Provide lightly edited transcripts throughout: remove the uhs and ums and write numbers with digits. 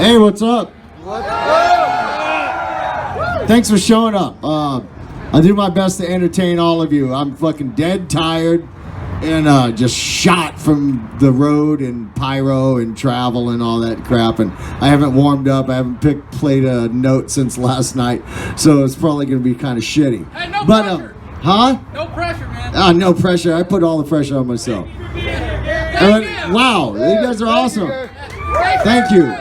Hey, what's up? Thanks for showing up. I do my best to entertain all of you. I'm fucking dead tired and just shot from the road and pyro and travel and all that crap. And I haven't warmed up. I haven't played a note since last night, so it's probably going to be kind of shitty. Hey, no pressure. Huh? No pressure, man. No pressure. I put all the pressure on myself. Wow, you guys are awesome. Thank you.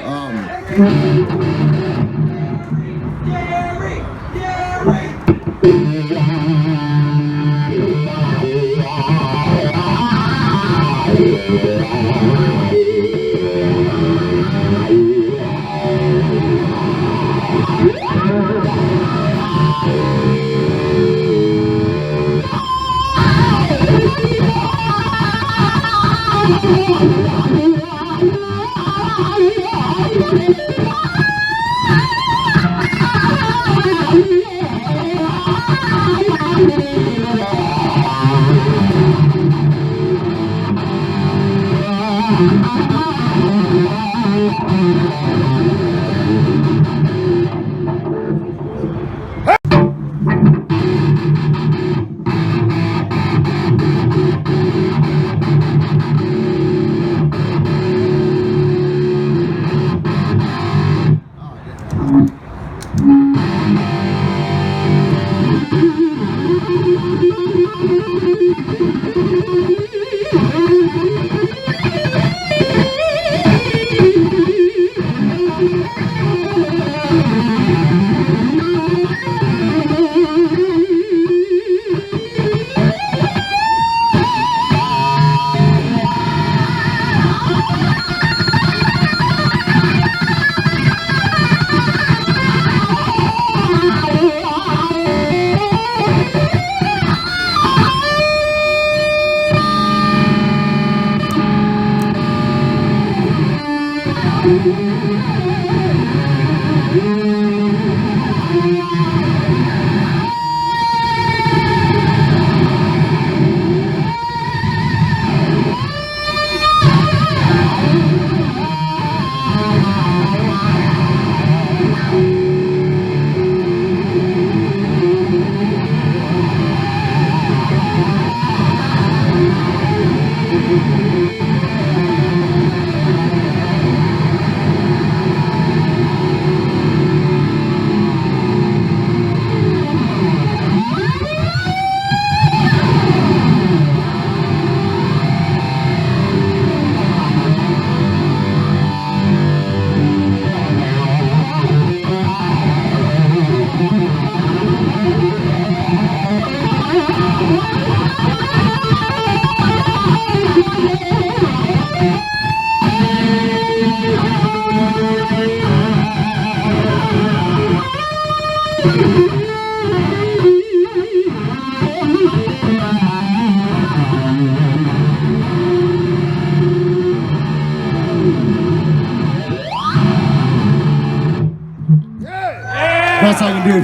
Best I can do.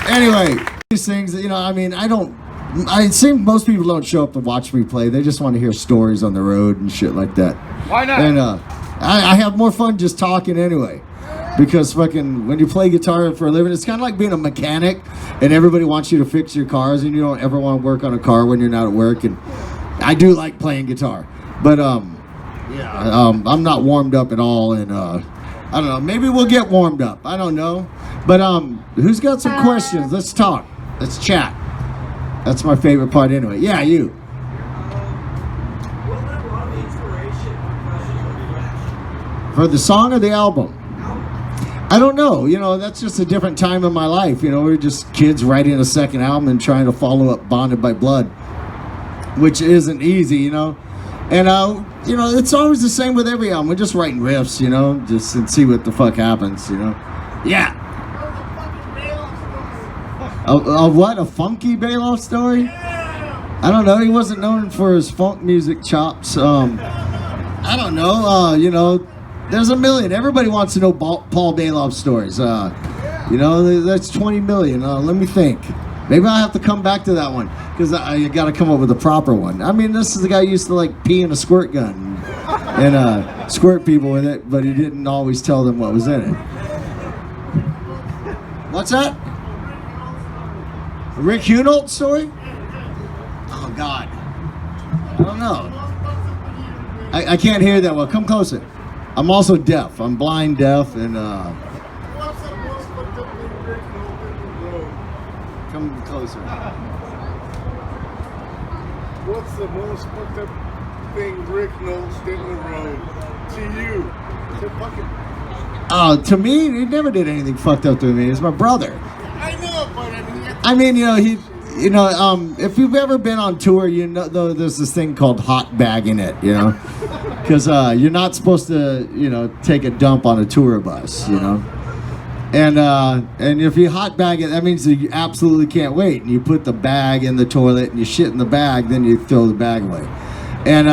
Anyway, these things, you know, I mean, I think most people don't show up to watch me play. They just want to hear stories on the road and shit like that. Why not? And I have more fun just talking anyway. Because fucking, when you play guitar for a living, it's kind of like being a mechanic and everybody wants you to fix your cars and you don't ever want to work on a car when you're not at work. And I do like playing guitar. But, I'm not warmed up at all. And, I don't know, maybe we'll get warmed up. I don't know. But who's got some questions? Let's talk. Let's chat. That's my favorite part anyway. Yeah, you. For the song or the album? I don't know. You know, that's just a different time in my life. You know, we're just kids writing a second album and trying to follow up Bonded by Blood, which isn't easy, you know. And, you know, it's always the same with every album. We're just writing riffs, you know, just and see what the fuck happens, you know. Yeah. What? A funky Bailoff story? Yeah. I don't know. He wasn't known for his funk music chops. I don't know. You know, there's a million. Everybody wants to know Paul Bailoff stories. You know, that's 20 million. Let me think. Maybe I'll have to come back to that one because I got to come up with a proper one. I mean, this is the guy who used to like pee in a squirt gun, and squirt people with it, but he didn't always tell them what was in it. What's that? A Rick Hunolt story? Oh God, I don't know. I can't hear that well. Come closer. I'm also deaf. I'm blind, deaf, and come closer. What's the most fucked up thing Rick knows did in the road to you? To me, he never did anything fucked up to me. He's my brother. I know, but if you've ever been on tour, you know, there's this thing called hot bagging it, you know, because you're not supposed to, take a dump on a tour bus, and if you hot bag it, that means that you absolutely can't wait, and you put the bag in the toilet and you shit in the bag, then you throw the bag away, and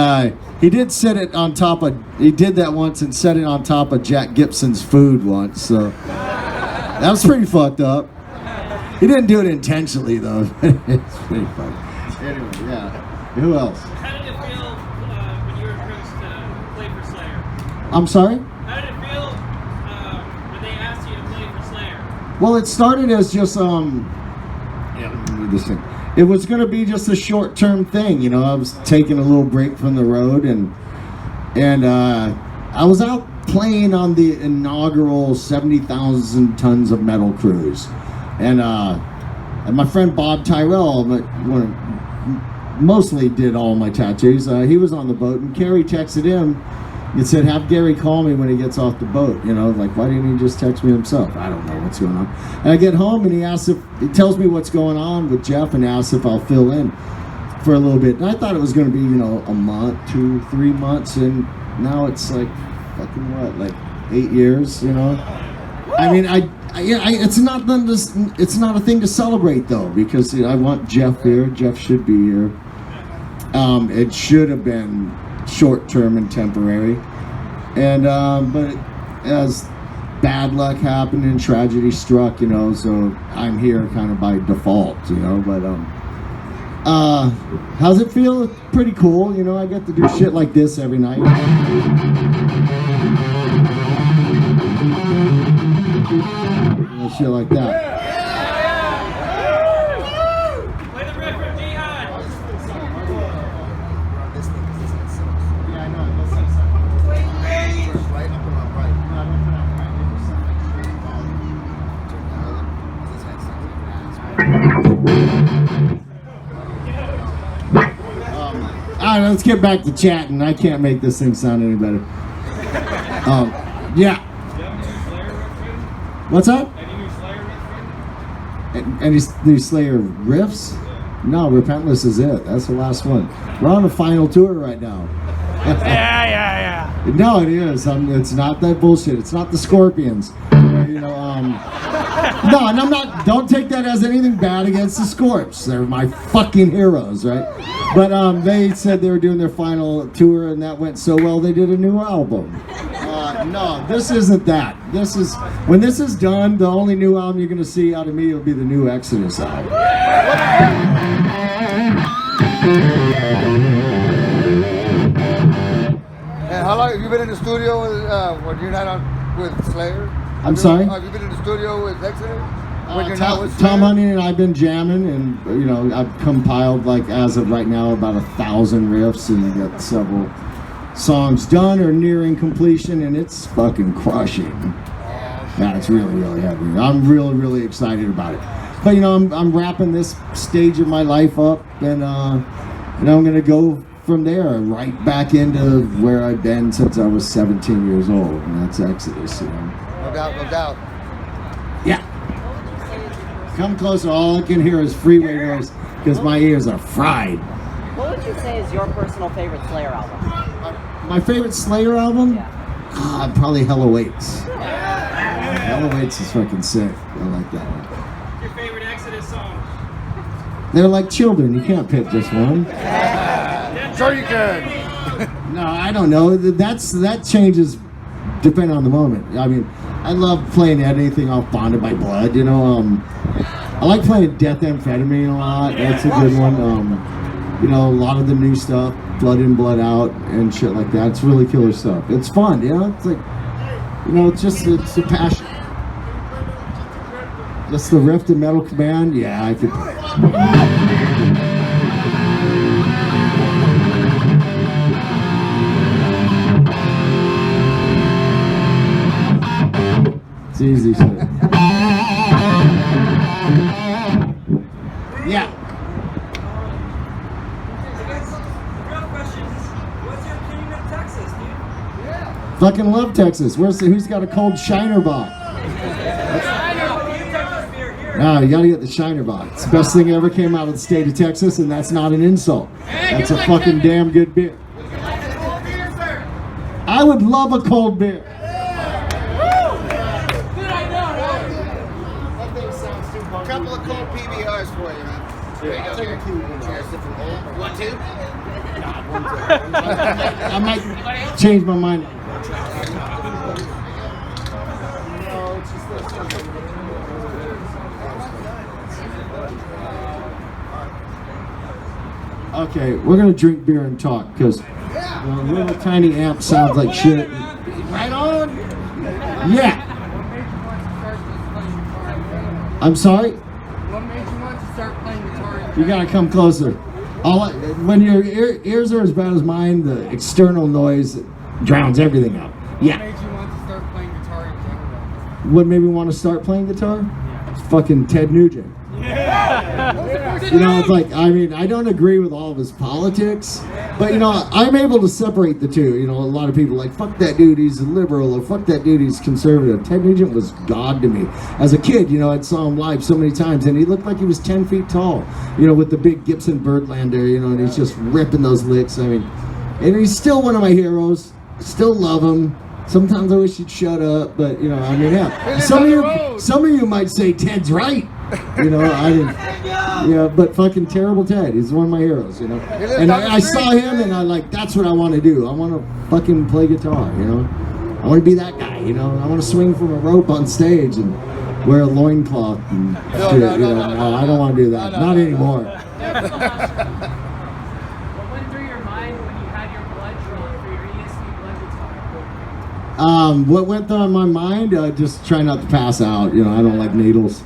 he did he did that once and set it on top of Jack Gibson's food once, so that was pretty fucked up. He didn't do it intentionally, though. It's pretty funny. Anyway, yeah. Who else? How did it feel when you were approached to play for Slayer? I'm sorry? How did it feel when they asked you to play for Slayer? Well, it started as just, this thing. It was going to be just a short-term thing, I was taking a little break from the road, and I was out playing on the inaugural 70,000 tons of metal cruise. And my friend Bob Tyrell, mostly did all my tattoos. He was on the boat, and Carrie texted him and said, "Have Gary call me when he gets off the boat." Like, why didn't he just text me himself? I don't know what's going on. And I get home, and he tells me what's going on with Jeff, and asks if I'll fill in for a little bit. And I thought it was going to be, a month, 2, 3 months, and now it's like fucking what, like 8 years, I mean, it's not a thing to celebrate though, because I want Jeff here. Jeff should be here. It should have been short-term and temporary, and but as bad luck happened and tragedy struck, so I'm here kind of by default, But how's it feel? It's pretty cool, I get to do shit like this every night. Shit like that. Play the riff from Jihad. Yeah, I know. right up and up right. All right, let's get back to chatting. I can't make this thing sound any better. Yeah. What's that? Any new Slayer riffs? No, Repentless is it. That's the last one. We're on the final tour right now. Yeah. No, it is. It's not that bullshit. It's not the Scorpions. No, and I'm not. Don't take that as anything bad against the Scorps. They're my fucking heroes, right? But they said they were doing their final tour, and that went so well they did a new album. No, this isn't that. When this is done, the only new album you're gonna see out of me will be the new Exodus album. And how long have you been in the studio when you're not with Slayer? I'm sorry? Have you been in the studio with Exodus? When you're not with Slayer? Tom Honey and I've been jamming, and I've compiled, like, as of right now, about 1,000 riffs, and got several songs done or nearing completion, and it's fucking crushing. Yeah, it's really, really heavy. I'm really, really excited about it. But I'm wrapping this stage of my life up, and I'm gonna go from there right back into where I've been since I was 17 years old, and that's Exodus. No doubt. Yeah. Come closer. All I can hear is freeway noise because my ears are fried. What would you say is your personal favorite Slayer album? My favorite Slayer album? Yeah. Probably Hell Awaits. Hell Awaits is fucking sick. I like that one. Your favorite Exodus song? They're like children. You can't pick just one. Sure you can. No, I don't know. That changes depending on the moment. I mean, I love playing anything off Bonded by Blood. I like playing Death Amphetamine a lot. That's a good one. you know, a lot of the new stuff, Blood In, Blood Out, and shit like that. It's really killer stuff. It's fun, you know. It's like, you know, it's a passion. Just the riff and metal command. Yeah, I could. It's easy shit. Yeah. Real question. What's your opinion of Texas, dude? Fucking love Texas. Who's got a cold Shiner box? No, you gotta get the Shiner box. It's the best thing that ever came out of the state of Texas, and that's not an insult. That's a fucking damn good beer. I would love a cold beer. A couple of cold PBRs for you, man. There you go. Cheers. One, two? I might change my mind. Okay, we're gonna drink beer and talk because the little tiny amp sounds like shit. Right on. Yeah. I'm sorry? What made you want to start playing guitar? You gotta come closer. When your ears are as bad as mine, the external noise drowns everything out. What Yeah. made you want to start playing guitar in general? What made me want to start playing guitar? It's fucking Ted Nugent. You know, it's like, I mean, I don't agree with all of his politics, but, you know, I'm able to separate the two. You know, a lot of people are like, fuck that dude, he's a liberal, or fuck that dude, he's conservative. Ted Nugent was God to me. As a kid, you know, I saw him live so many times, and he looked like he was 10 feet tall, you know, with the big Gibson Birdlander, you know, and he's just ripping those licks. I mean, and he's still one of my heroes. Still love him. Sometimes I wish he'd shut up, but, you know, I mean, yeah. Some of you might say Ted's right. You know, I didn't. Yeah, but fucking terrible Ted. He's one of my heroes, you know. And I saw him, and I like, that's what I want to do. I want to fucking play guitar, you know. I want to be that guy, you know. I want to swing from a rope on stage and wear a loincloth and shit. You know, no, I don't want to do that. Not anymore. What went through your mind when you had your blood drawn for your ESP blood guitar? What went through my mind? Just try not to pass out. You know, I don't like needles.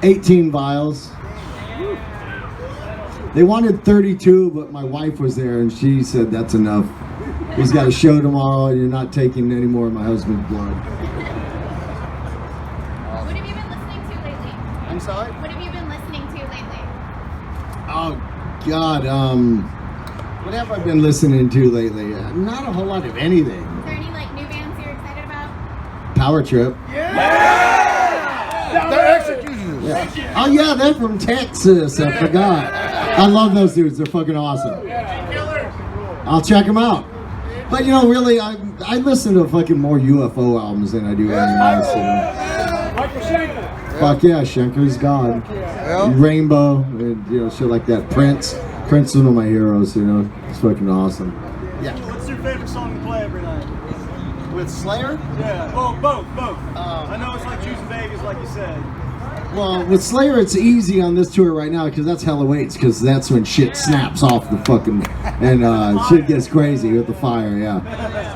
18 vials. They wanted 32, but my wife was there and she said that's enough. He's got a show tomorrow and you're not taking any more of my husband's blood. What have you been listening to lately? I'm sorry? What have you been listening to lately? Oh, God. What have I been listening to lately? Not a whole lot of anything. Is there any like new bands you're excited about? Power Trip. They're executions. Yeah. Oh, yeah, they're from Texas. I forgot. I love those dudes. They're fucking awesome. I'll check them out. But, you know, really, I listen to fucking more UFO albums than I do anything else, you know. Fuck yeah, Schenker's God. Rainbow, and, you know, shit like that. Prince is one of my heroes, you know. It's fucking awesome. Yeah. What's your favorite song to play every night? With Slayer? Yeah, well, both. I know it's like choosing Vegas, like you said. Well, with Slayer, it's easy on this tour right now because that's hella weights, because that's when shit snaps off the fucking, and shit gets crazy with the fire, yeah.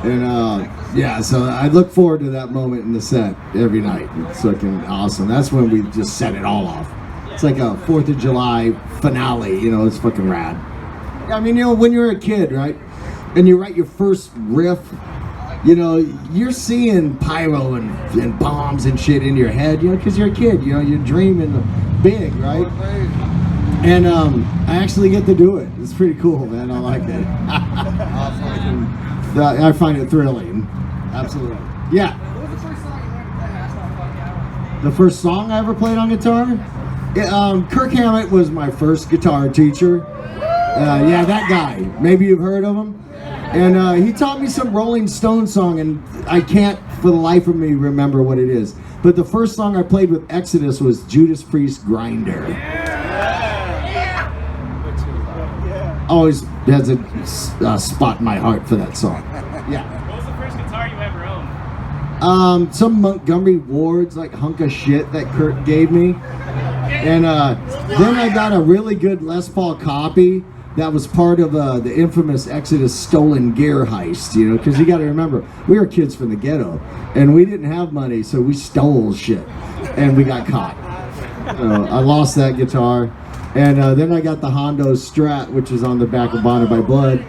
And yeah, so I look forward to that moment in the set every night. It's fucking awesome. That's when we just set it all off. It's like a 4th of July finale, you know, it's fucking rad. I mean, you know, when you're a kid, right, and you write your first riff, you know, you're seeing pyro and bombs and shit in your head, you know, because you're a kid, you know, you're dreaming big, right? And I actually get to do it. It's pretty cool, man. I like it. I find it thrilling. Absolutely. Yeah. What was the first song you learned to play basketball? The first song I ever played on guitar? Kirk Hammett was my first guitar teacher. Yeah, that guy. Maybe you've heard of him. And he taught me some Rolling Stone song, and I can't for the life of me remember what it is. But the first song I played with Exodus was Judas Priest Grinder. Always has a spot in my heart for that song. Yeah. What was the first guitar you ever owned? Some Montgomery Wards, like hunk of shit that Kurt gave me. And then I got a really good Les Paul copy that was part of the infamous Exodus stolen gear heist, you know, because you got to remember, we were kids from the ghetto, and we didn't have money, so we stole shit, and we got caught. I lost that guitar, and then I got the Hondo Strat, which is on the back of Bonded by Blood.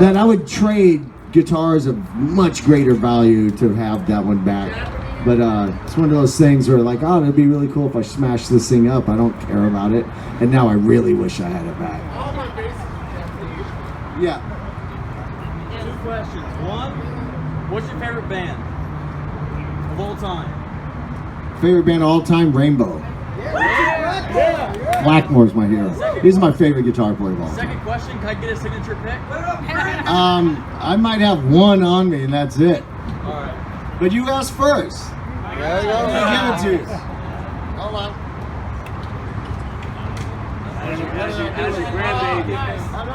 Then I would trade guitars of much greater value to have that one back. But it's one of those things where like, oh, it'd be really cool if I smashed this thing up. I don't care about it. And now I really wish I had it back. Yeah. 2 questions. 1, what's your favorite band of all time? Favorite band of all time, Rainbow. Blackmore's my hero. He's my favorite guitar player of all time. Second question, can I get a signature pick? I might have one on me and that's it. All right. But you asked first. There you go. I'll give it to you. Hold on.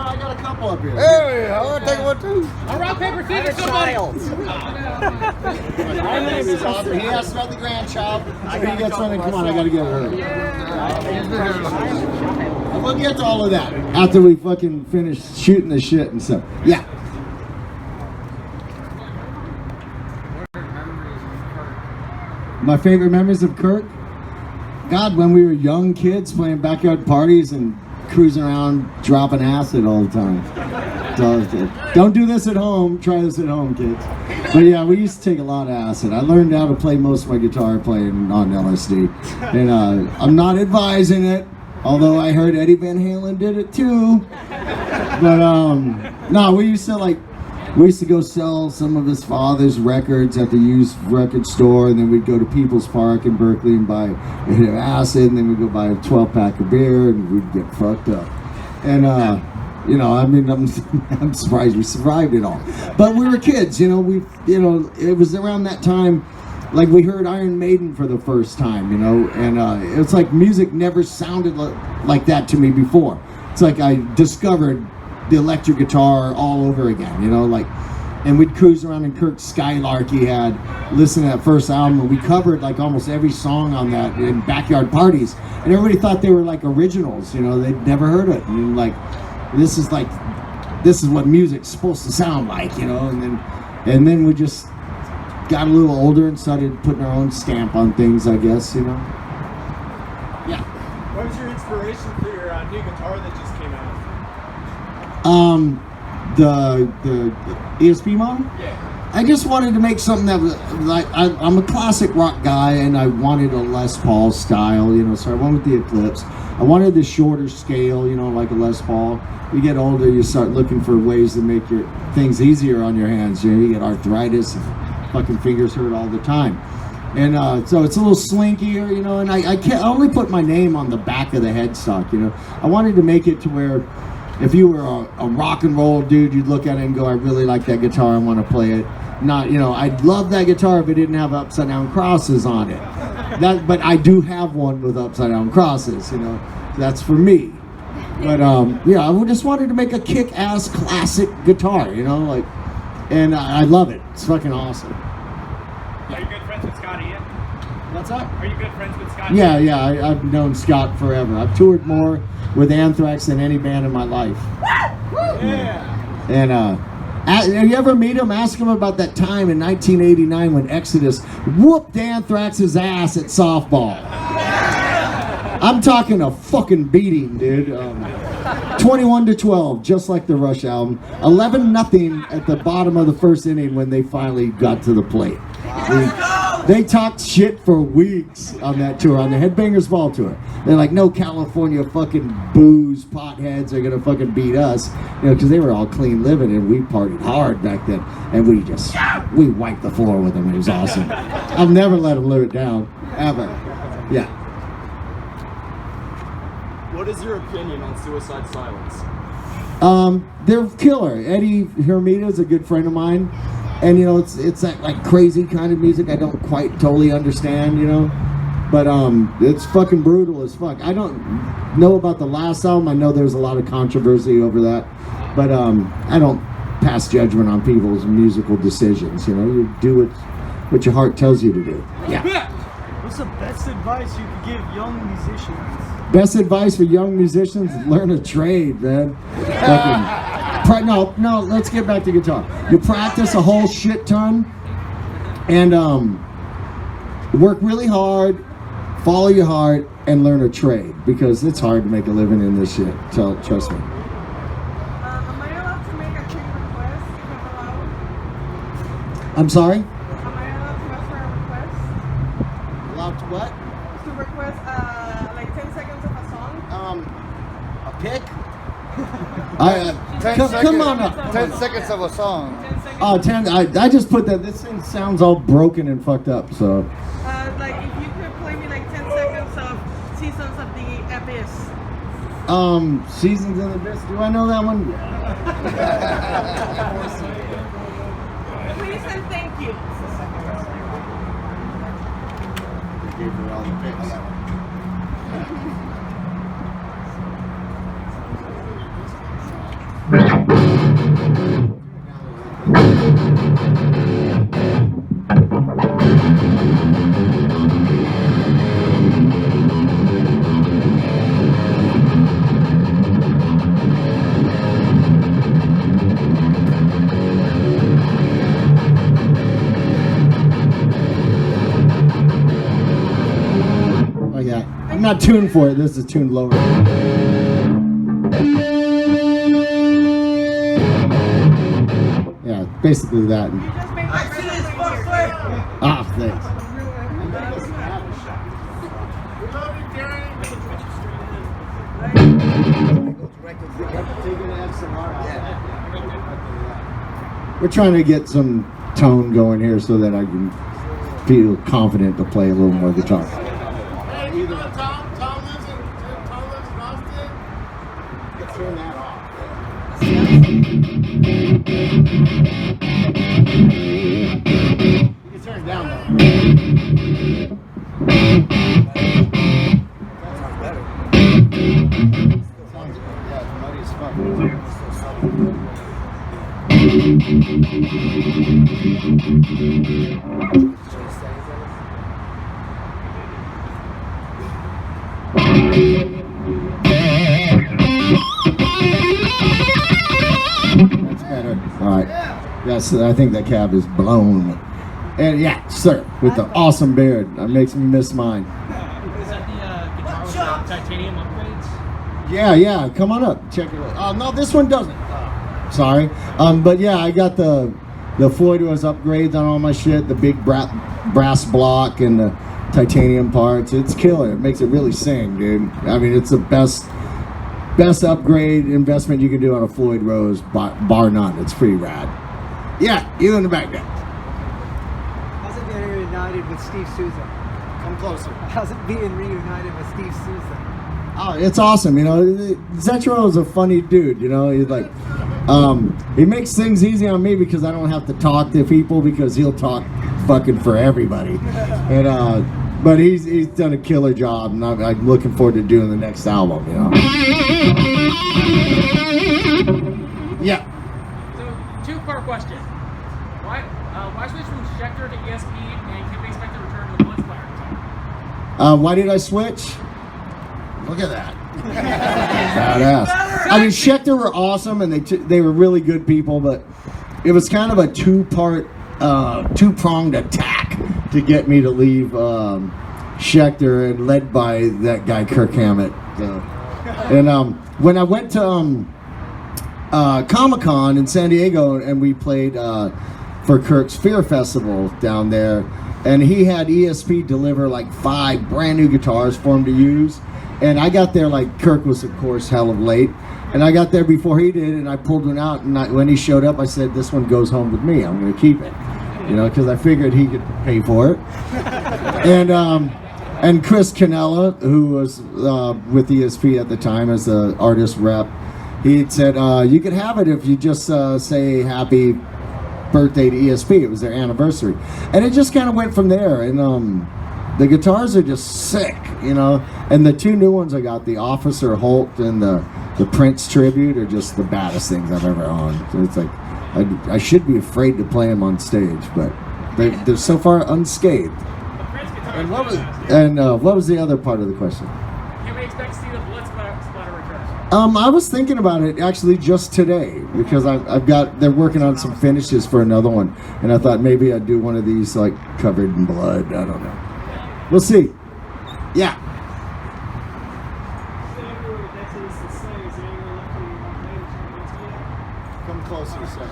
I got a couple up here. Hey, I want to take one too. All rock, paper, scissors, somebody. My name is Arthur. He asked about the grandchild. So he gets one, and come on, I gotta get her. And we'll get to all of that after we fucking finish shooting the shit and stuff. Yeah. My favorite memories of Kirk? God, when we were young kids playing backyard parties and cruising around dropping acid all the time. So, don't do this at home. Try this at home, kids. But yeah, we used to take a lot of acid. I learned how to play most of my guitar playing on LSD. And I'm not advising it, although I heard Eddie Van Halen did it too. But no, we used to go sell some of his father's records at the used record store, and then we'd go to People's Park in Berkeley and buy a hit of acid, and then we'd go buy a 12-pack of beer, and we'd get fucked up. And you know, I mean, I'm surprised we survived it all. But we were kids, you know. It was around that time, like we heard Iron Maiden for the first time, you know, and it's like music never sounded like that to me before. It's like I discovered the electric guitar all over again, you know, like, and we'd cruise around in Kirk's Skylark he had, listen to that first album, and we covered like almost every song on that in backyard parties, and everybody thought they were like originals, you know, they'd never heard it, and like, this is what music's supposed to sound like, you know, and then we just got a little older and started putting our own stamp on things, I guess, you know. Yeah. What was your inspiration for your new guitar that just came out? The ESP model? Yeah. I just wanted to make something that was like, I'm a classic rock guy, and I wanted a Les Paul style, you know, so I went with the Eclipse. I wanted the shorter scale, you know, like a Les Paul. You get older, you start looking for ways to make your things easier on your hands. You know, you get arthritis, and fucking fingers hurt all the time. And so it's a little slinkier, you know, and I only put my name on the back of the headstock, you know. I wanted to make it to where if you were a rock and roll dude, you'd look at it and go, I really like that guitar, I want to play it. Not, you know, I'd love that guitar if it didn't have upside down crosses on it. But I do have one with upside down crosses, you know. That's for me. But yeah, I just wanted to make a kick-ass classic guitar, you know, like, and I love it. It's fucking awesome. Are you good friends with Scott Ian? What's up? Are you good friends with Scott? Yeah, I've known Scott forever. I've toured more with Anthrax than any band in my life. Yeah. And have you ever meet him? Ask him about that time in 1989 when Exodus whooped Anthrax's ass at softball. I'm talking a fucking beating, dude. 21-12, just like the Rush album. 11-0 at the bottom of the first inning when they finally got to the plate. They talked shit for weeks on that tour, on the Headbangers Ball tour. They're like, no California fucking booze potheads are gonna fucking beat us, you know, because they were all clean living and we partied hard back then, and we wiped the floor with them. It was awesome. I'll never let them live it down, ever. Yeah. What is your opinion on Suicide Silence? They're killer. Eddie Hermida is a good friend of mine, and you know, it's that like crazy kind of music I don't quite totally understand, you know, but it's fucking brutal as fuck. I don't know about the last album. I know there's a lot of controversy over that, but I don't pass judgment on people's musical decisions. You know, you do what your heart tells you to do. Yeah. What's the best advice you could give young musicians? Best advice for young musicians: learn a trade, man. No, let's get back to guitar. You practice a whole shit ton, and work really hard, follow your heart, and learn a trade, because it's hard to make a living in this shit. Trust me. Am I allowed to make a change request if I'm allowed? I'm sorry? Am I allowed to ask for a request? Allowed to what? To request like 10 seconds of a song? A pick? 10 come on up. 10 seconds of a song. 10 seconds? Oh, 10. I just put that. This thing sounds all broken and fucked up. So, Like if you could play me like 10 seconds of Seasons of the Abyss. Seasons in the Abyss. Do I know that one? Please and thank you. Gave her all the picks. Oh yeah, I'm not tuned for it. This is tuned lower. Yeah, basically that. You just made my resume here. Ah, thanks. We're trying to get some tone going here so that I can feel confident to play a little more guitar. Hey, you know Tom lives in Austin? Turn that off. You can turn it down though. Sounds yeah, muddy as fuck. That's better. All right. Yes, I think that cab is blown. And yeah, sir, with the awesome beard, that makes me miss mine. Is that the guitar with the titanium upgrades? Yeah, come on up, check it out. Oh no, this one doesn't. Sorry, but yeah, I got the Floyd was upgrades on all my shit, the big brass block and the titanium parts. It's killer. It makes it really sing, dude. I mean, it's the best upgrade investment you can do on a Floyd Rose, bar none. It's pretty rad. Yeah, you in the back there. How's it being reunited with Steve Souza? Come closer. How's it being reunited with Steve Souza? Oh, it's awesome. You know, Zetro is a funny dude. You know, he's like, he makes things easy on me because I don't have to talk to people because he'll talk fucking for everybody. And but he's done a killer job, and I'm looking forward to doing the next album. You know. Yeah. So, two-part question. Why switch from Schecter to ESP, and can we expect a return to the Blitz player? Why did I switch? Look at that. Badass. I mean, Schecter were awesome, and they were really good people, but it was kind of a two-pronged attack to get me to leave Schecter, and led by that guy Kirk Hammett. And when I went to Comic-Con in San Diego, and we played for Kirk's Fear Festival down there, and he had ESP deliver like 5 brand new guitars for him to use. And I got there like Kirk was, of course, hell of late. And I got there before he did, and I pulled one out. And when he showed up, I said, "This one goes home with me. I'm going to keep it," you know, because I figured he could pay for it. And Chris Canella, who was with ESP at the time as the artist rep, he said, "You could have it if you just say happy birthday to ESP." It was their anniversary, and it just kind of went from there. And the guitars are just sick, you know. And the 2 new ones I got, the Officer Holt and the Prince Tribute, are just the baddest things I've ever owned. So it's like, I should be afraid to play them on stage, but they're so far unscathed. The Prince guitar. And what was the other part of the question? Can we expect to see I was thinking about it actually just today because they're working on some finishes for another one, and I thought maybe I'd do one of these like covered in blood. I don't know. We'll see. Yeah. Come closer, sir.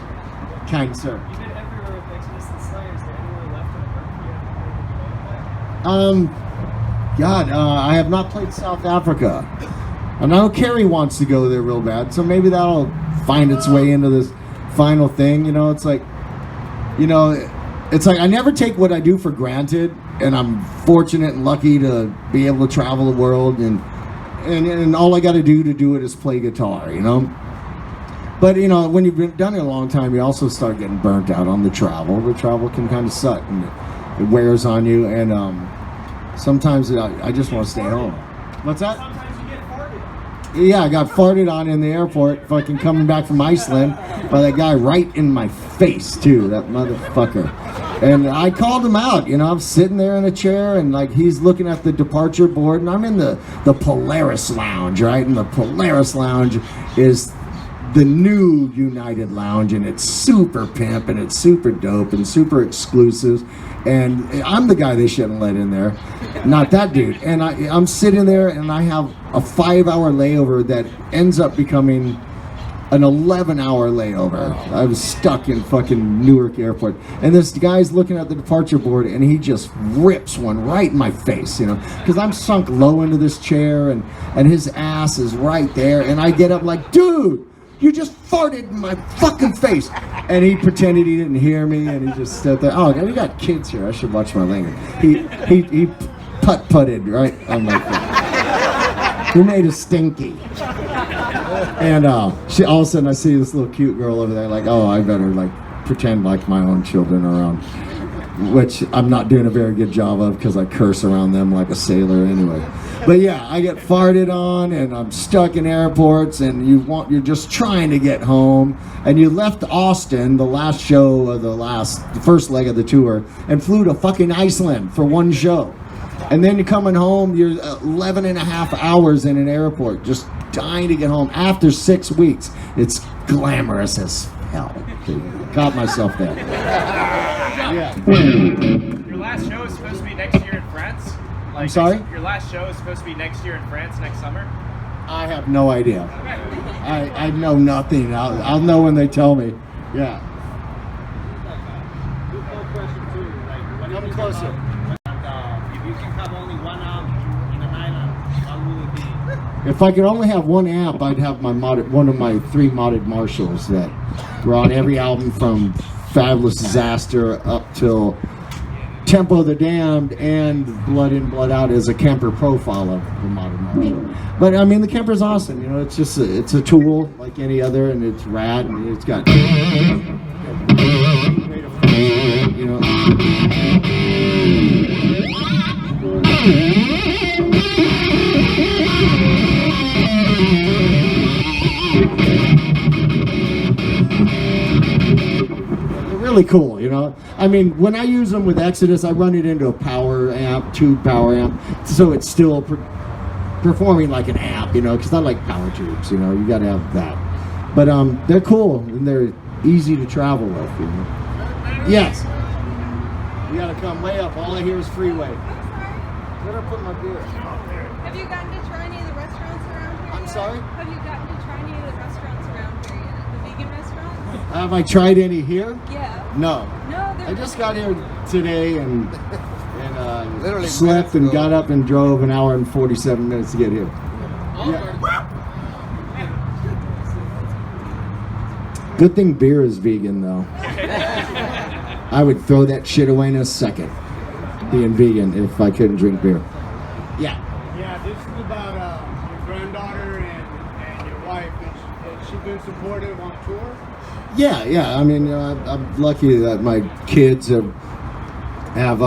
Kind sir. You did everywhere with Exodus and Slayer. Is there anywhere left in the God, I have not played South Africa. And I know Carrie wants to go there real bad, so maybe that'll find its way into this final thing. It's like I never take what I do for granted, and I'm fortunate and lucky to be able to travel the world, and all I got to do it is play guitar, But when you've done it a long time, you also start getting burnt out on the travel. The travel can kind of suck, and it wears on you, and sometimes I just want to stay home. What's that? Sometimes you get farted. Yeah, I got farted on in the airport, fucking coming back from Iceland, by that guy right in my face, too, that motherfucker. And I called him out, I'm sitting there in a chair, and like he's looking at the departure board, and I'm in the Polaris Lounge, right? And the Polaris Lounge is the new United Lounge, and it's super pimp, and it's super dope, and super exclusive. And I'm the guy they shouldn't let in there, not that dude. And I'm sitting there, and I have a 5-hour layover that ends up becoming an 11-hour layover. I was stuck in fucking Newark Airport, and this guy's looking at the departure board, and he just rips one right in my face, because I'm sunk low into this chair, and his ass is right there, and I get up like, dude, you just farted in my fucking face. And he pretended he didn't hear me, and he just stood there. Oh, we got kids here. I should watch my language. He putted right on my face. He made a stinky. And all of a sudden I see this little cute girl over there, like, oh, I better like pretend like my own children are around, which I'm not doing a very good job of because I curse around them like a sailor anyway. But yeah, I get farted on, and I'm stuck in airports, and you're just trying to get home, and you left Austin, the last show of the first leg of the tour, and flew to fucking Iceland for one show. And then you're coming home, you're 11 and a half hours in an airport, just dying to get home after 6 weeks. It's glamorous as hell. Caught myself there. Yeah. Your last show is supposed to be next year in France? I'm sorry? Your last show is supposed to be next year in France, next summer? I have no idea. I know nothing. I'll know when they tell me. Yeah. Come closer. If you can have only one amp in an island, what will it be? If I could only have one amp, I'd have one of my 3 modded Marshalls that were on every album from Fabulous Disaster up till Tempo the Damned and Blood In, Blood Out is a Kemper profile of the modern Marshall. But I mean, the Kemper's awesome. It's just it's a tool like any other, and it's rad, and it's got really cool, I mean, when I use them with Exodus, I run it into a power amp, tube power amp, so it's still performing like an amp, because I like power tubes, you got to have that. But they're cool, and they're easy to travel with, Yes. You got to come way up. All I hear is freeway. Where did I put my beer? Have you gotten to try any of the restaurants around here? I'm sorry? Have you gotten to try any of the restaurants around here yet? The vegan restaurants? Have I tried any here? Yeah. No. No, they're I just got here today and Literally slept and minutes ago. got up and drove an hour and 47 minutes to get here. Yeah. Good thing beer is vegan, though. I would throw that shit away in a second, being vegan, if I couldn't drink beer. Yeah. Yeah, this is about your granddaughter and your wife. Has she been supportive on tour? Yeah. I mean, I'm lucky that my kids have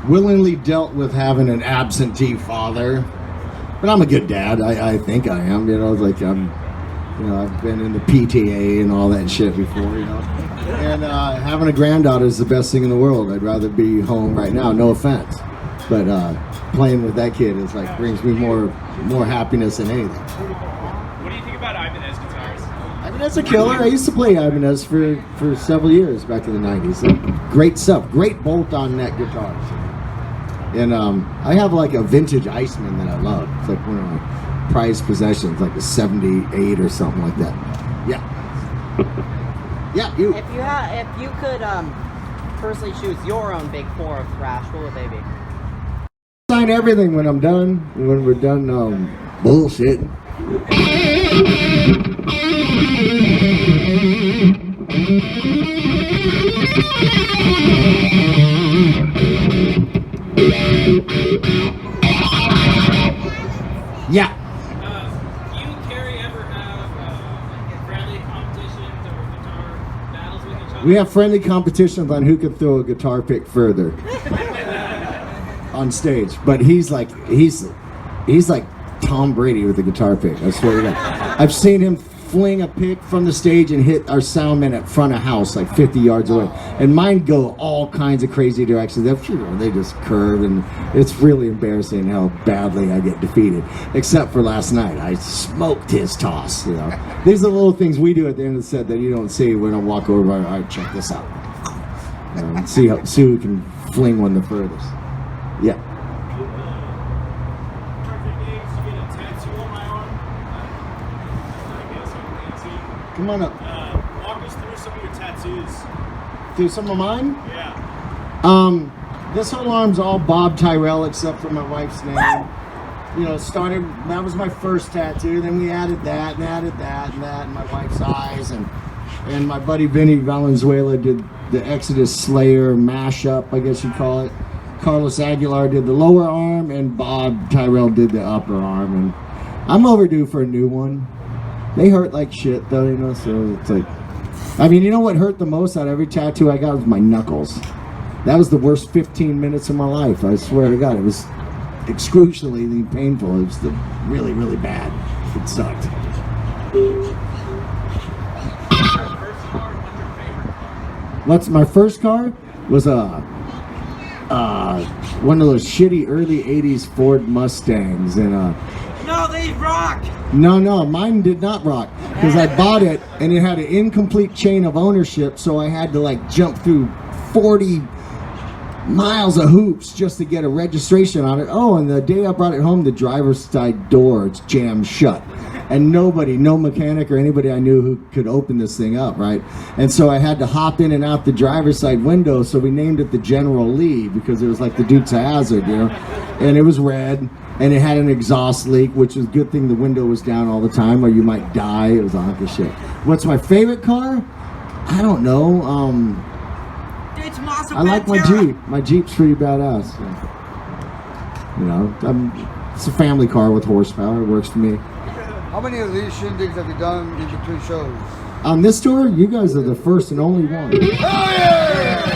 willingly dealt with having an absentee father. But I'm a good dad. I think I am. I've been in the PTA and all that shit before, And having a granddaughter is the best thing in the world. I'd rather be home right now. No offense, but playing with that kid is brings me more happiness than anything. What do Ibanez a killer. I used to play Ibanez for several years back in the 90s. Great stuff. Great bolt-on neck guitars. And I have like a vintage Iceman that I love. It's like one of my prized possessions, like a 78 or something like that. Yeah. Yeah, you. If you could personally choose your own big four of thrash, what would they be? Sign everything when I'm done. When we're done bullshit. Yeah. Do you and Carrie ever have friendly competitions or guitar battles with each other? We have friendly competitions on who can throw a guitar pick further on stage. But he's like Tom Brady with the guitar pick. I swear to God. I've seen him fling a pick from the stage and hit our sound man at front of house like 50 yards away. And mine go all kinds of crazy directions. They just curve, and it's really embarrassing how badly I get defeated. Except for last night, I smoked his toss. You know, these are the little things we do at the end of the set that you don't see when I walk over. All right, check this out. See who can fling one the furthest. Yeah. Come on up. Walk us through some of your tattoos. Do some of mine? Yeah. This whole arm's all Bob Tyrell except for my wife's name. You know, that was my first tattoo. Then we added that and added that and that, and my wife's eyes, and my buddy Vinny Valenzuela did the Exodus Slayer mashup, I guess you'd call it. Carlos Aguilar did the lower arm, and Bob Tyrell did the upper arm. And I'm overdue for a new one. They hurt like shit though, you know, so it's like, I mean, you know what hurt the most out of every tattoo I got was my knuckles. That was the worst 15 minutes of my life, I swear to God. It was excruciatingly painful. It was really, really bad. It sucked. What's my first car? Was one of those shitty early 80s Ford Mustangs, and No, they rock! No, mine did not rock, because I bought it and it had an incomplete chain of ownership, so I had to like jump through 40 miles of hoops just to get a registration on it. Oh, and the day I brought it home, the driver's side door is jammed shut, and no mechanic or anybody I knew who could open this thing up, right? And so I had to hop in and out the driver's side window, so we named it the General Lee, because it was like the Dukes of Hazzard, you know, and it was red. And it had an exhaust leak, which was a good thing the window was down all the time, or you might die. It was a hunk of shit. What's my favorite car? I don't know. I like my Jeep. My Jeep's pretty badass. So. You know, it's a family car with horsepower. It works for me. How many of these shindigs have you done in between shows? On this tour, you guys are the first and only one. Oh, yeah!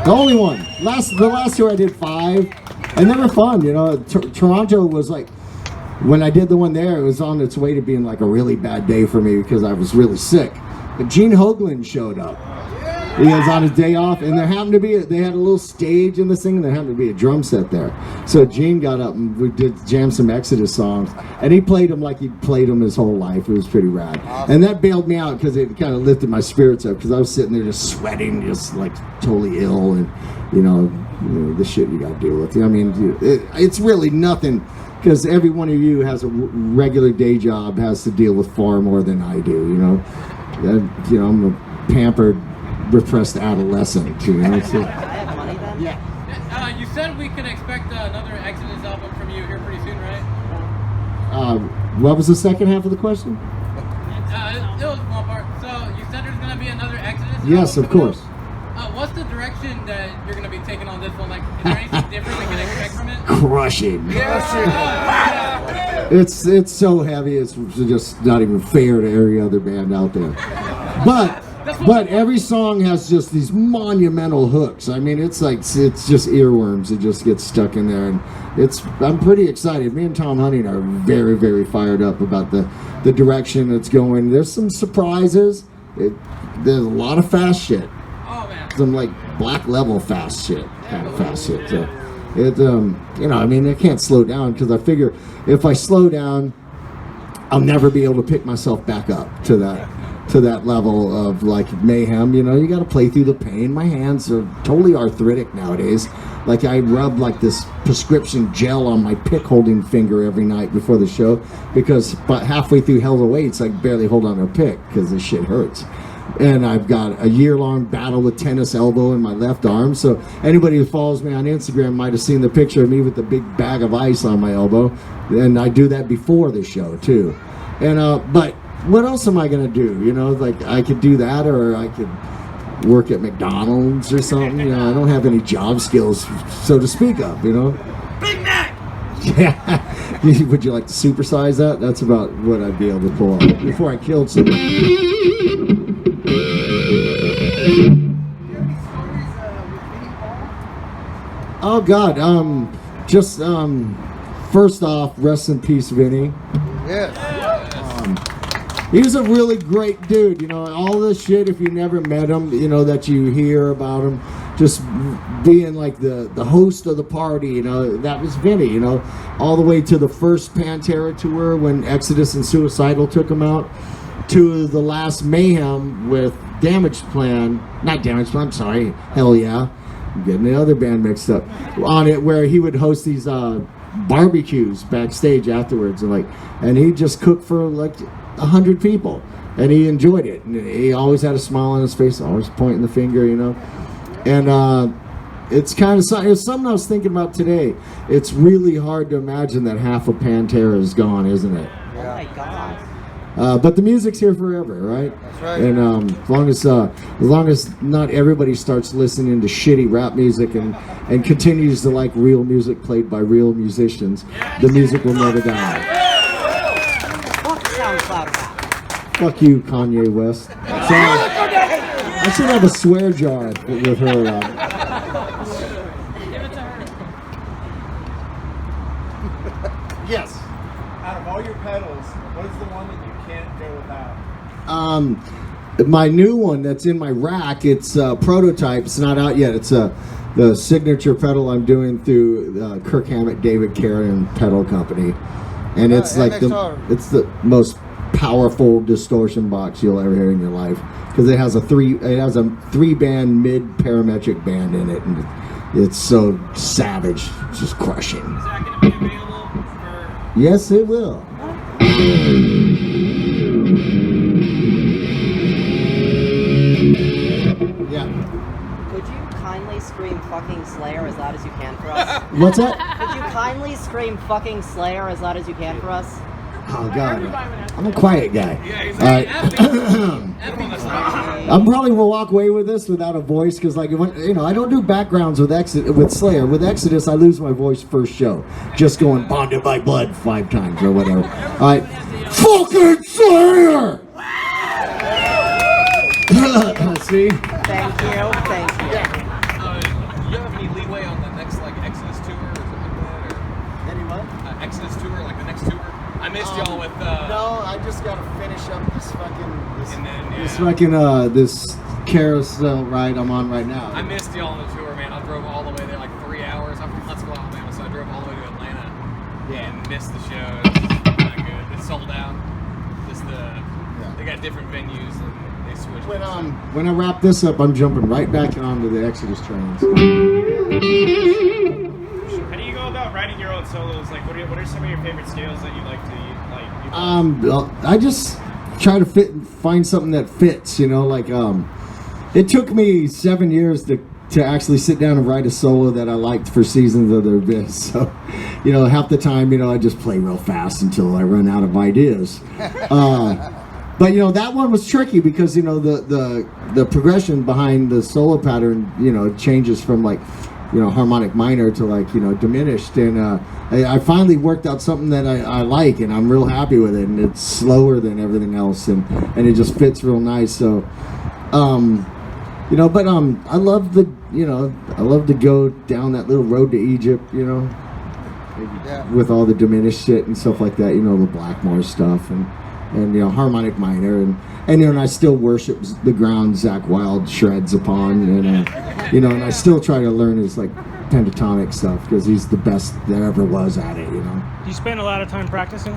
The only one. The last tour I did 5, and they were fun. You know, Toronto was like, when I did the one there, it was on its way to being like a really bad day for me because I was really sick. But Gene Hoglan showed up. He was on his day off, and there happened to be they had a little stage in this thing, and there happened to be a drum set there. So Gene got up and we did jam some Exodus songs, and he played them like he'd played them his whole life. It was pretty rad. And that bailed me out because it kind of lifted my spirits up, because I was sitting there just sweating, just like totally ill, and you know the shit you got to deal with. I mean, it's really nothing, because every one of you has a regular day job, has to deal with far more than I do. You know, I'm a pampered, repressed adolescent, you know. So. I have money then? Yeah. You said we can expect another Exodus album from you here pretty soon, right? What was the second half of the question? It was one part. So you said there's going to be another Exodus? Yes, of course. What's the direction that you're going to be taking on this one? Like, is there anything different we can expect from it? Crushing. It's so heavy, it's just not even fair to every other band out there. But But every song has just these monumental hooks. I mean, it's just earworms. It just gets stuck in there, and I'm pretty excited. Me and Tom Hunting are very, very fired up about the direction it's going. There's some surprises. There's a lot of fast shit. Oh man. Some like black level fast shit, kind of fast shit. So I mean, I can't slow down because I figure if I slow down, I'll never be able to pick myself back up to that level of like mayhem. You got to play through the pain. My hands are totally arthritic nowadays. Like I rub like this prescription gel on my pick holding finger every night before the show because about halfway through Hell of Weights I barely hold on to a pick because this shit hurts. And I've got a year-long battle with tennis elbow in my left arm. So anybody who follows me on Instagram might have seen the picture of me with the big bag of ice on my elbow. And I do that before the show too. And but what else am I gonna do? Like I could do that, or I could work at McDonald's or something. I don't have any job skills, so to speak of. Big Mac. Yeah. Would you like to supersize that? That's about what I'd be able to pull off before I killed somebody. Oh God, first off, rest in peace, Vinny. Yes. He was a really great dude, all this shit, if you never met him, that you hear about him, just being like the host of the party, that was Vinny, all the way to the first Pantera tour when Exodus and Suicidal took him out, to the last Mayhem with I'm sorry, Hell Yeah. I'm getting the other band mixed up on it, where he would host these barbecues backstage afterwards, and he'd just cook for like 100 people, and he enjoyed it, and he always had a smile on his face, always pointing the finger, and it's kind of something I was thinking about today. It's really hard to imagine that half of Pantera is gone, isn't it? Oh my God. But the music's here forever, right? That's right. And as long as not everybody starts listening to shitty rap music and continues to like real music played by real musicians, the music will never die. Fuck SoundCloud rap. Fuck you, Kanye West. So, I should have a swear jar with her. Yes. Out of all your pedals, what is the one that you can't go without? My new one that's in my rack, it's a prototype. It's not out yet. It's the signature pedal I'm doing through Kirk Hammett, David Carrion Pedal Company, and it's like it's the most powerful distortion box you'll ever hear in your life because it has a three band mid parametric band in it, and it's so savage, it's just crushing. Is that going to be available for? Yes, it will. Yeah. Could you kindly scream fucking Slayer as loud as you can for us? What's that? Could you kindly scream fucking Slayer as loud as you can for us? Oh God, I'm a quiet guy. Yeah, he's All right. like, I'm probably will walk away with this without a voice because, like, I don't do backgrounds with Slayer. With Exodus, I lose my voice first show, just going "Bonded by Blood" 5 times or whatever. All right, fucking Slayer. See? Thank you, thank you. Do you have any leeway on the next Exodus tour or something like that? Or Any what? Exodus tour, like the next tour? I missed y'all with. No, I just gotta finish up this And then This fucking this carousel ride I'm on right now. I missed y'all on the tour, man. I drove all the way there, like 3 hours. I'm from Huntsville, Alabama, so I drove all the way to Atlanta. And missed the show. It's not good. It's sold out. They got different venues and they switched. When I wrap this up, I'm jumping right back onto the Exodus trains. How do you go about writing your own solos? Like, what are some of your favorite scales that you like to I just try to find something that fits. It took me 7 years to actually sit down and write a solo that I liked for Seasons of the Abyss. So, half the time, I just play real fast until I run out of ideas. But that one was tricky because the progression behind the solo pattern changes from harmonic minor to diminished, and I finally worked out something that I like, and I'm real happy with it, and it's slower than everything else, and it just fits real nice. So You know, but I love I love to go down that little road to Egypt, you know, with all the diminished shit and stuff like that, you know, the Blackmore stuff and you know, harmonic minor and you know, and I still worship the ground Zakk Wylde shreds upon, and you know, and I still try to learn his like pentatonic stuff because he's the best there ever was at it, you know. Do you spend a lot of time practicing?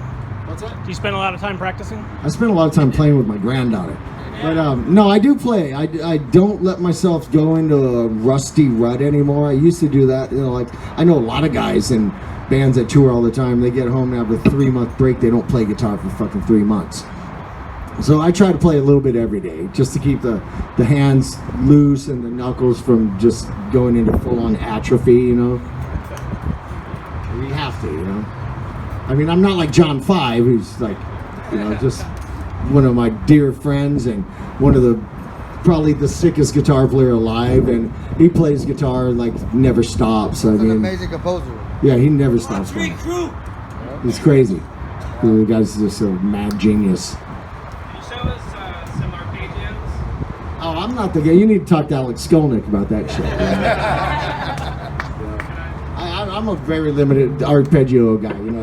What's that? Do you spend a lot of time practicing? I spend a lot of time playing with my granddaughter. But no, I do play. I don't let myself go into a rusty rut anymore. I used to do that. You know, like I know a lot of guys in bands that tour all the time. They get home and have a 3-month break. They don't play guitar for fucking 3 months. So I try to play a little bit every day just to keep the hands loose and the knuckles from just going into full-on atrophy, you know. We have to, you know. I mean, I'm not like John Five, who's like, you know, just one of my dear friends and one of the probably the sickest guitar player alive, and he plays guitar like never stops. I mean, an amazing composer. Yeah, he never stops playing. He's crazy. The guy's just a mad genius. Can you show us some arpeggios? Oh, I'm not the guy. You need to talk to Alex Skolnick about that shit. I'm a very limited arpeggio guy, you know.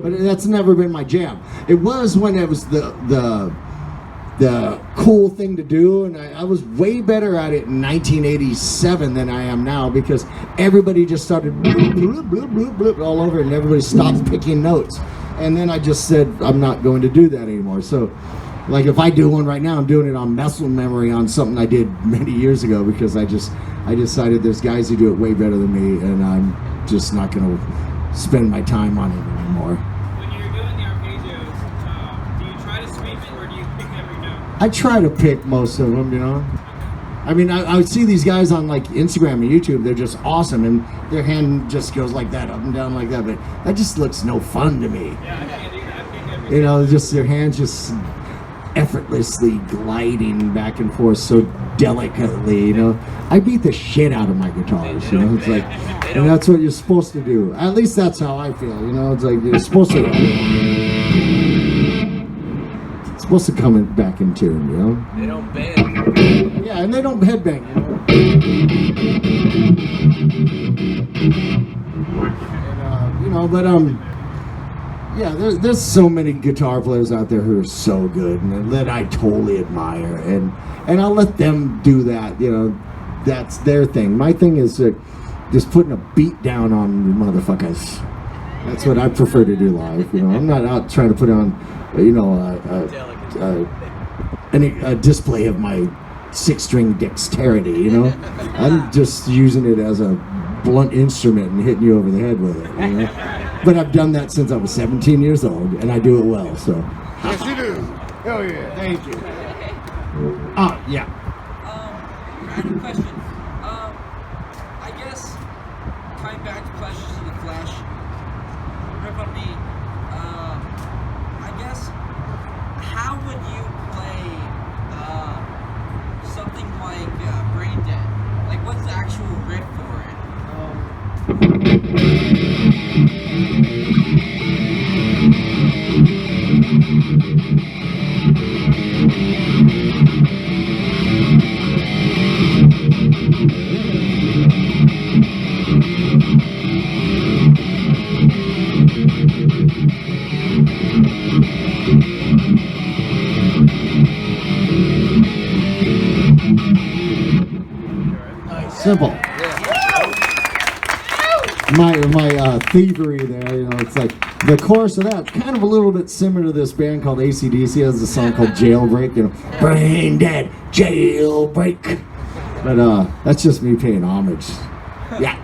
But that's never been my jam. It was when it was the cool thing to do, and I was way better at it in 1987 than I am now because everybody just started bloop, bloop, bloop, bloop, bloop, all over, and everybody stopped picking notes. And then I just said I'm not going to do that anymore. So, like if I do one right now, I'm doing it on muscle memory on something I did many years ago because I decided there's guys who do it way better than me, and I'm just not going to spend my time on it anymore. When you're doing the arpeggios, do you try to sweep it or do you pick every note? I try to pick most of them, you know. I mean, I would see these guys on like Instagram and YouTube. They're just awesome, and their hand just goes like that, up and down like that. But that just looks no fun to me. Yeah, I can't do that. I pick every You know, just their hands just effortlessly gliding back and forth so delicately. You know, I beat the shit out of my guitars. You know, it's like, and that's what you're supposed to do. At least that's how I feel. You know, it's like you're supposed to. Supposed to come back in tune, you know? They don't bend. Yeah, and they don't headbang, you know? And, you know, but, yeah, there's so many guitar players out there who are so good and that I totally admire. And I'll let them do that, you know? That's their thing. My thing is just putting a beat down on motherfuckers. That's what I prefer to do live, you know? I'm not out trying to put on, you know, a display of my 6-string dexterity, you know? I'm just using it as a blunt instrument and hitting you over the head with it, you know? But I've done that since I was 17 years old, and I do it well, so. Yes, you do. Hell yeah. Thank you. Yeah. Random question. I guess, coming back to Flashes of the Flash, rip on me, I guess, how would you play something like Brain Dead? Like, what's the actual riff for it? Simple. My thievery there, you know, it's like the chorus of that, kind of a little bit similar to this band called AC/DC. Has a song called Jailbreak, you know, Brain Dead, Jailbreak. But that's just me paying homage. Yeah.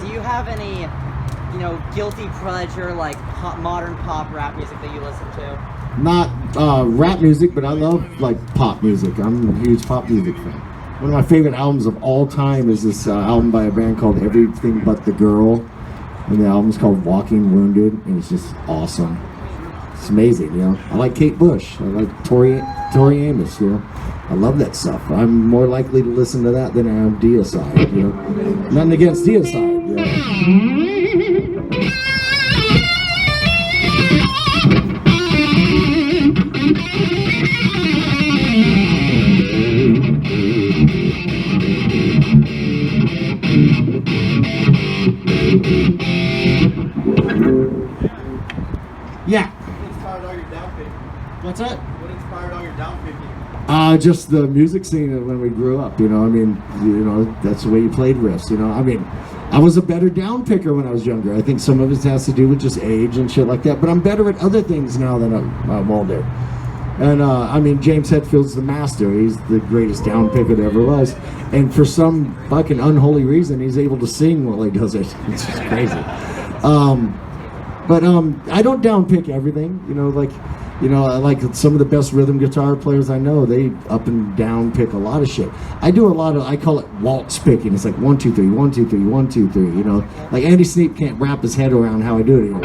Do you have any, you know, guilty pleasure like modern pop rap music that you listen to? Not rap music, but I love like pop music. I'm a huge pop music fan. One of my favorite albums of all time is this album by a band called Everything But the Girl, and the album's called Walking Wounded, and it's just awesome. It's amazing, you know. I like Kate Bush. I like Tori Tori Amos, you know. I love that stuff. I'm more likely to listen to that than I am Deicide, you know. Nothing against Deicide, you know. Yeah. What inspired all your down picking? What's that? What inspired all your down picking? Just the music scene when we grew up, you know. I mean, you know, that's the way you played riffs, you know. I mean, I was a better down picker when I was younger. I think some of it has to do with just age and shit like that. But I'm better at other things now that I'm older. And I mean, James Hetfield's the master. He's the greatest down picker there ever was. And for some fucking unholy reason, he's able to sing while he does it. It's just crazy. But I don't down pick everything, you know, like, you know, I like some of the best rhythm guitar players I know, they up and down pick a lot of shit. I do a lot of, I call it waltz picking. It's like 1, 2, 3, 1, 2, 3, 1, 2, 3, you know. Like Andy Sneap can't wrap his head around how I do it. You know?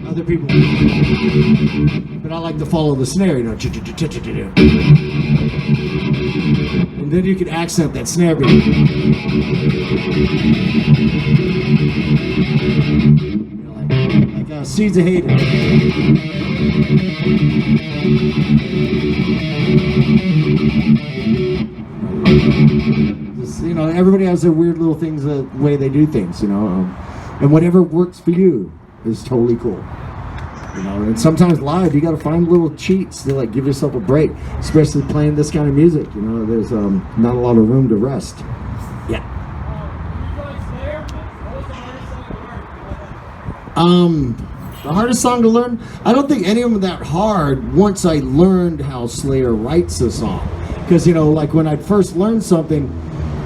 Other people, but I like to follow the snare, you know. And then you can accent that snare beat. Like Seeds of Hate. Just, you know, everybody has their weird little things, the way they do things, you know. And whatever works for you is totally cool. You know, and sometimes live you got to find little cheats to like give yourself a break, especially playing this kind of music. You know, there's not a lot of room to rest. Yeah. The hardest song to learn? I don't think any of them are that hard once I learned how Slayer writes a song. Because, you know, like when I'd first learn something,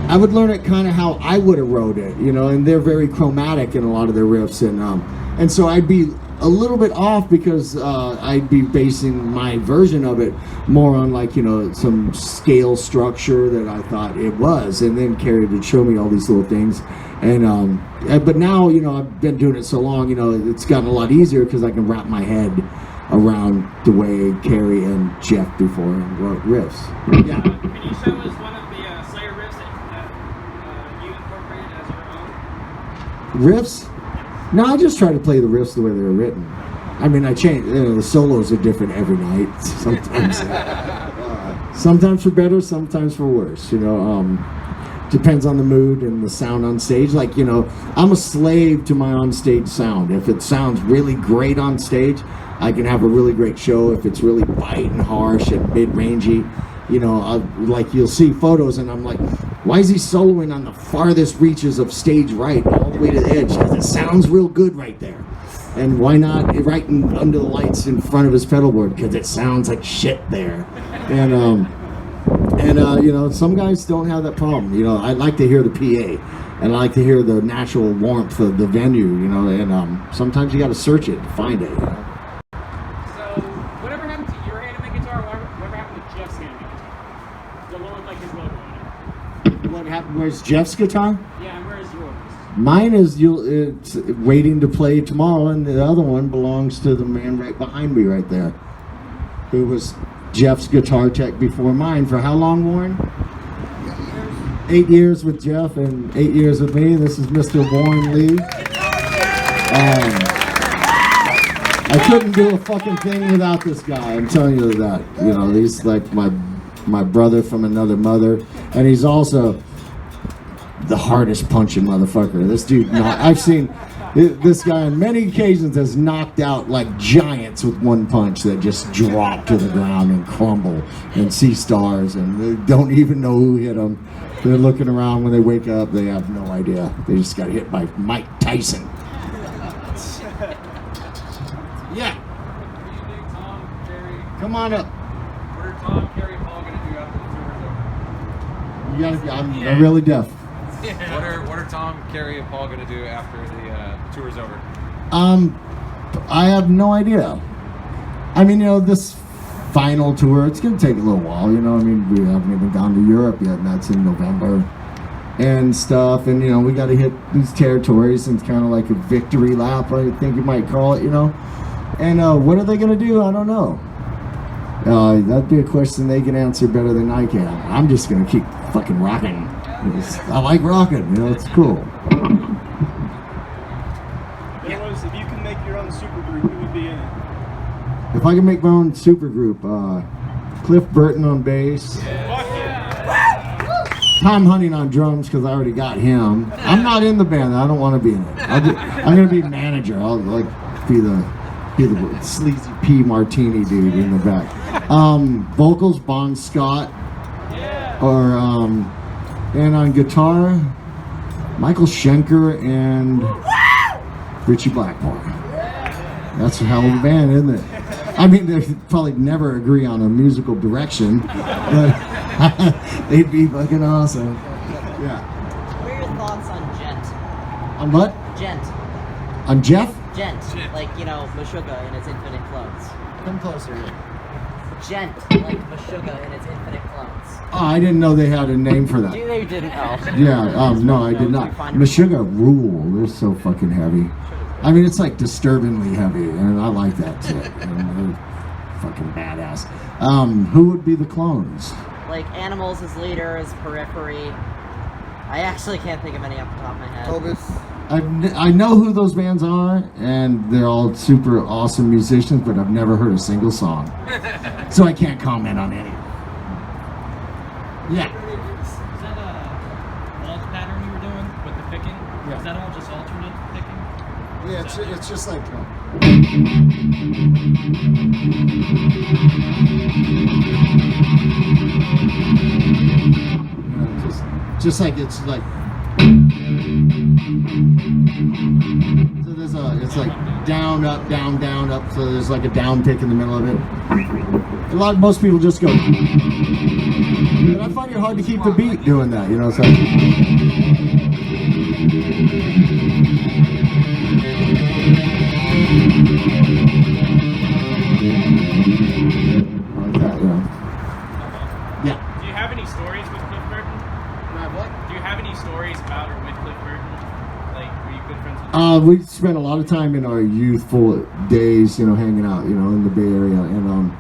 I would learn it kind of how I would have wrote it, you know, and they're very chromatic in a lot of their riffs. And so I'd be a little bit off because I'd be basing my version of it more on like, you know, some scale structure that I thought it was, and then Carrie would show me all these little things. And but now, you know, I've been doing it so long, you know, it's gotten a lot easier because I can wrap my head around the way Carrie and Jeff before wrote riffs. Yeah. Can you show us one of the Slayer riffs that you incorporated as your own? Riffs? No, I just try to play the riffs the way they were written. I mean, I change. You know, the solos are different every night. Sometimes for better, sometimes for worse. You know, depends on the mood and the sound on stage. Like, you know, I'm a slave to my on-stage sound. If it sounds really great on stage, I can have a really great show. If it's really biting harsh and mid-rangey, you know, like you'll see photos and I'm like, why is he soloing on the farthest reaches of stage right all the way to the edge? Because it sounds real good right there. And why not right under the lights in front of his pedal board? Because it sounds like shit there. And you know, some guys don't have that problem. You know, I like to hear the PA, and I like to hear the natural warmth of the venue. You know, and sometimes you got to search it to find it. You know? So, whatever happened to your anime guitar? Whatever happened to Jeff's anime guitar? The one with like his logo on it. What happened? Where's Jeff's guitar? Yeah, and where is yours? Mine is it's waiting to play tomorrow, and the other one belongs to the man right behind me right there, who was Jeff's guitar tech before mine. For how long, Warren? 8 years with Jeff and 8 years with me. This is Mr. Warren Lee. I couldn't do a fucking thing without this guy. I'm telling you that. You know, he's like my brother from another mother, and he's also the hardest punching motherfucker. This dude, I've seen this guy on many occasions has knocked out like giants with one punch that just drop to the ground and crumble and see stars, and they don't even know who hit them. They're looking around when they wake up. They have no idea. They just got hit by Mike Tyson. Yeah. Tom, Carrie, Come on up. what are Tom, Carrie, and Paul gonna do after the tour is over? I'm really deaf. What are Tom, Carrie, and Paul gonna do after the tour's over? I have no idea. I mean, you know, this final tour, it's gonna take a little while, you know. I mean, we haven't even gone to Europe yet, and that's in November and stuff, and you know, we got to hit these territories, and it's kind of like a victory lap, I think you might call it, you know. And what are they gonna do? I don't know. That'd be a question they can answer better than I can. I'm just gonna keep fucking rocking. I like rocking. You know, it's cool. If you can make your own supergroup, who would be in it? If I can make my own supergroup, Cliff Burton on bass. Fuck yeah. Tom Hunting on drums because I already got him. I'm not in the band. I don't want to be in it. I'm gonna be manager. I'll like be the sleazy P Martini dude in the back. Vocals Bon Scott, or and on guitar Michael Schenker and Richie Blackmore. That's a hell of a band, isn't it? I mean, they probably never agree on a musical direction, but they'd be fucking awesome. Yeah. What are your thoughts on Gent? On what? Gent. On Jeff? Gent. Like, you know, Meshuggah in its infinite clones. Come closer. Gent. Like Meshuggah in its infinite clones. Oh, I didn't know they had a name for that. You didn't know. Yeah, no, I did not. Meshuggah rule. They're so fucking heavy. I mean, it's like disturbingly heavy, and I like that shit. And they're fucking badass. Who would be the clones? Like Animals as leaders, Periphery. I actually can't think of any off the top of my head. Tobis. I know who those bands are, and they're all super awesome musicians, but I've never heard a single song. So I can't comment on any. Yeah. Is that a launch pattern you were doing with the picking? Yeah. Is that all just alternate picking? Yeah, it's just like... just like it's like... So there's it's like down, up, down, down, up. So there's like a down pick in the middle of it. Most people just go. But I find it hard to keep the beat doing that, you know. So. Like that, yeah. Do you have any stories with Cliff Burton? What? Do you have any stories about or with Cliff Burton? Like, were you good friends with We spent a lot of time in our youthful days, you know, hanging out, you know, in the Bay Area, and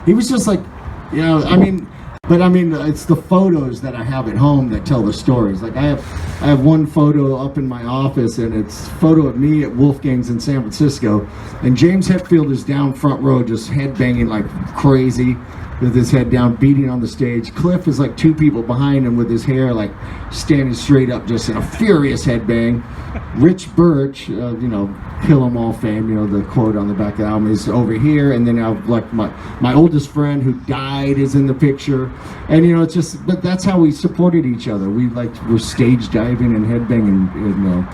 he was just like, you know, I mean, it's the photos that I have at home that tell the stories. Like I have one photo up in my office, and it's a photo of me at Wolfgang's in San Francisco, and James Hetfield is down front row just headbanging like crazy, with his head down, beating on the stage. Cliff is like two people behind him with his hair like standing straight up, just in a furious headbang. Rich Birch, you know, Kill 'Em All fame, you know, the quote on the back of the album is over here, and then I've like my oldest friend who died is in the picture, and you know, it's just, but that's how we supported each other. We were stage diving and headbanging, you know,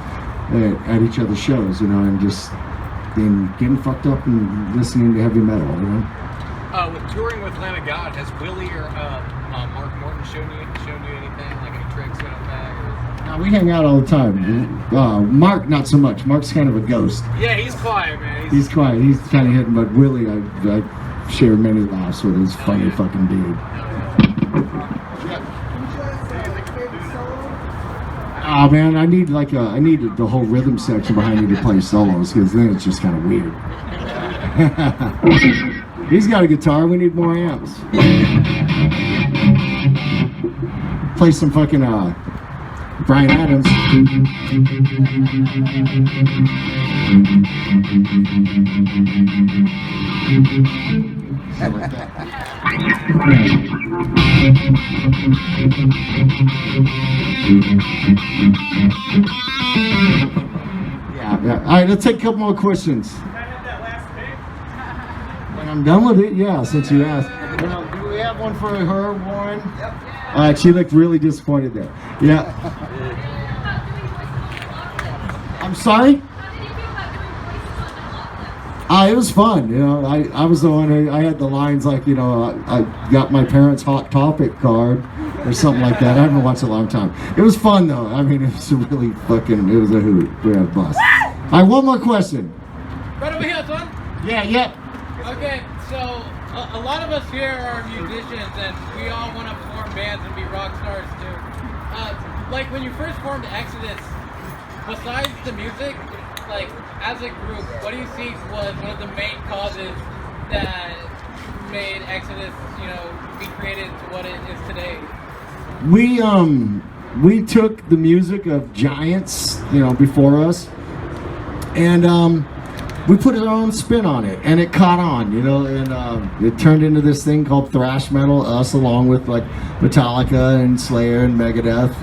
at each other's shows, you know, and just getting fucked up and listening to heavy metal, you know. With touring with Lamb of God, has Willie or Mark Morton shown you anything, like any tricks out of the bag? Or? We hang out all the time. Mark, not so much. Mark's kind of a ghost. Yeah, he's quiet, man. He's quiet. He's kind of hidden, but Willie, I share many laughs with. He's funny fucking dude. Oh man, I need the whole rhythm section behind me to play solos, because then it's just kind of weird. He's got a guitar. We need more amps. Play some fucking Bryan Adams. Like that. Yeah. All right, let's take a couple more questions. When I'm done with it, yeah, since you asked. Do we have one for her, Warren? Yep. She looked really disappointed there. Yeah. I'm sorry? It was fun, you know. I was the one who, I had the lines like, you know, I got my parents' Hot Topic card or something like that. I haven't watched it in a long time. It was fun though. I mean, it was a really fucking, it was a hoot. We had a blast. All right, one more question. Right over here, son. Yeah. Okay, so a lot of us here are musicians, and we all want to form bands and be rock stars too. Like when you first formed Exodus, besides the music, like, as a group, what do you think was one of the main causes that made Exodus, be created to what it is today? We took the music of giants, before us, and we put our own spin on it, and it caught on, and it turned into this thing called thrash metal. Us, along with like Metallica and Slayer and Megadeth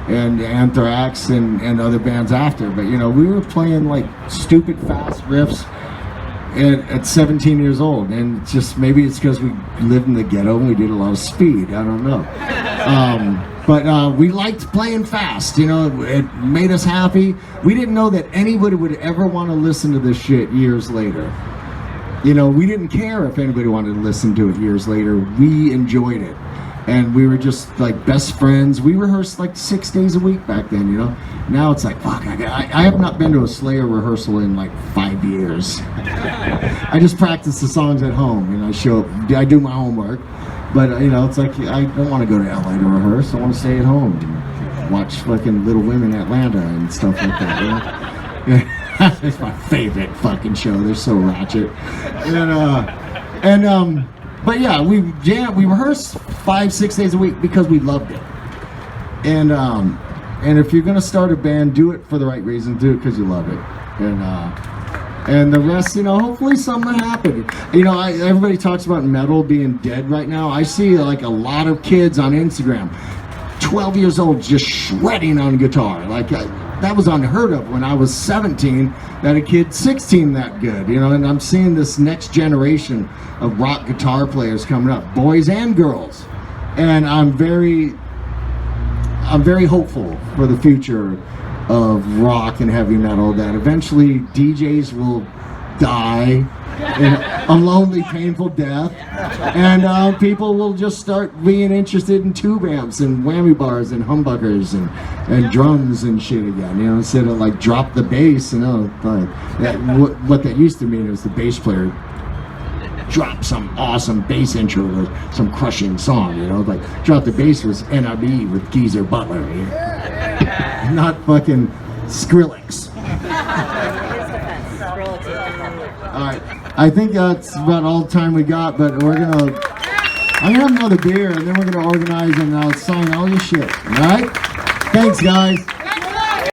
and Anthrax and other bands after. But we were playing like stupid fast riffs at 17 years old, and it's just, maybe it's because we lived in the ghetto and we did a lot of speed. I don't know. But we liked playing fast, it made us happy. We didn't know that anybody would ever want to listen to this shit years later. We didn't care if anybody wanted to listen to it years later. We enjoyed it. And we were just like best friends. We rehearsed like 6 days a week back then, Now it's like, fuck, I have not been to a Slayer rehearsal in like 5 years. I just practice the songs at home, and I do my homework. But, it's like, I don't want to go to LA to rehearse. I want to stay at home and watch fucking Little Women Atlanta and stuff like that, It's my favorite fucking show. They're so ratchet. But yeah, we rehearsed 5-6 days a week because we loved it. And if you're gonna start a band, do it for the right reason. Do it because you love it. And the rest, hopefully something will happen. Everybody talks about metal being dead right now. I see like a lot of kids on Instagram, 12 years old, just shredding on guitar. Like that was unheard of when I was 17, that a kid 16 that good, and I'm seeing this next generation of rock guitar players coming up, boys and girls. And I'm very hopeful for the future of rock and heavy metal, that eventually DJs will die a lonely, painful death, and people will just start being interested in tube amps and whammy bars and humbuckers and drums and shit again, instead of like drop the bass, what that used to mean was the bass player drop some awesome bass intro or some crushing song, like drop the bass was NRB with Geezer Butler, not fucking Skrillex. Alright, I think that's about all the time we got, but I'm gonna have another beer and then we're gonna organize and sign all your shit, alright? Thanks, guys.